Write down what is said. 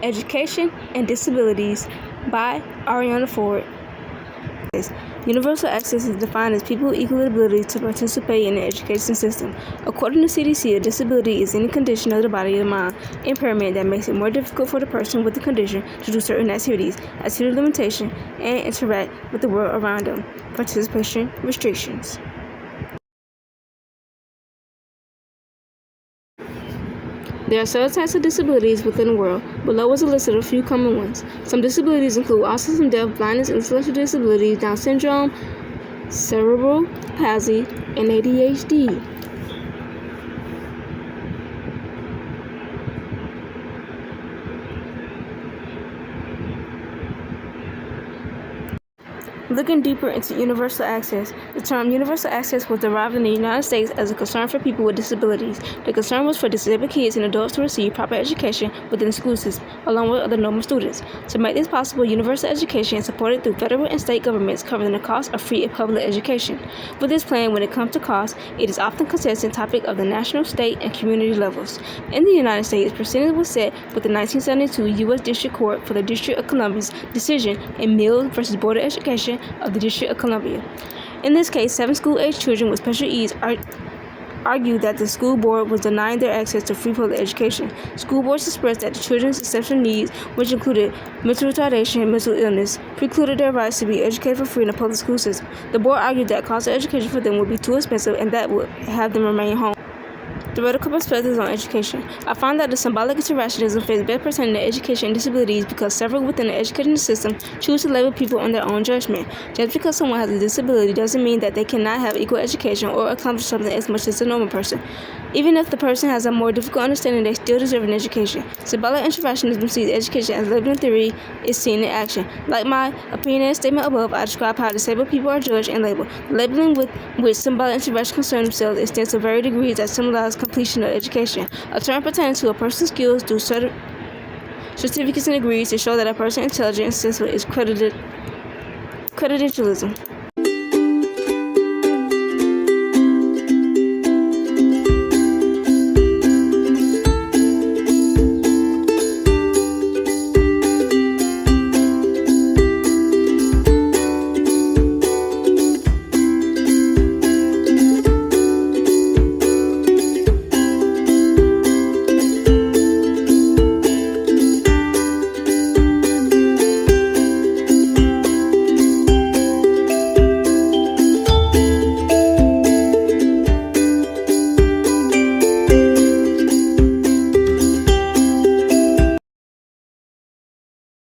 Education and Disabilities by Ariana Ford. Universal access is defined as people with equal ability to participate in the education system. According to CDC, a disability is any condition of the body or mind, impairment that makes it more difficult for the person with the condition to do certain activities, activity limitation, and interact with the world around them. Participation restrictions. There are several types of disabilities within the world. Below is a list of a few common ones. Some disabilities include autism, deaf, blindness, intellectual disabilities, Down syndrome, cerebral palsy, and ADHD. Looking deeper into universal access, the term universal access was derived in the United States as a concern for people with disabilities. The concern was for disabled kids and adults to receive proper education within the school system, along with other normal students. To make this possible, universal education is supported through federal and state governments covering the cost of free and public education. With this plan, when it comes to cost, it is often contested topic of the national, state, and community levels. In the United States, percentage was set with the 1972 U.S. District Court for the District of Columbia's decision in Mills versus Board of Education of the District of Columbia. In this case, 7 school-age children with special needs argued that the school board was denying their access to free public education. School boards expressed that the children's exceptional needs, which included mental retardation and mental illness, precluded their rights to be educated for free in the public school system. The board argued that cost of education for them would be too expensive and that would have them remain home. Theoretical perspectives on education. I find that the symbolic interactionism fits best pertaining to education and disabilities because several within the education system choose to label people on their own judgment. Just because someone has a disability doesn't mean that they cannot have equal education or accomplish something as much as a normal person. Even if the person has a more difficult understanding, they still deserve an education. Symbolic interactionism sees education as labeling theory is seen in action. Like my opinion and statement above, I describe how disabled people are judged and labeled. Labeling with which symbolic interaction concern themselves extends to varying degrees that symbolize completion of education. A term pertaining to a person's skills through certificates and degrees to show that a person is intelligent and successful is credentialism.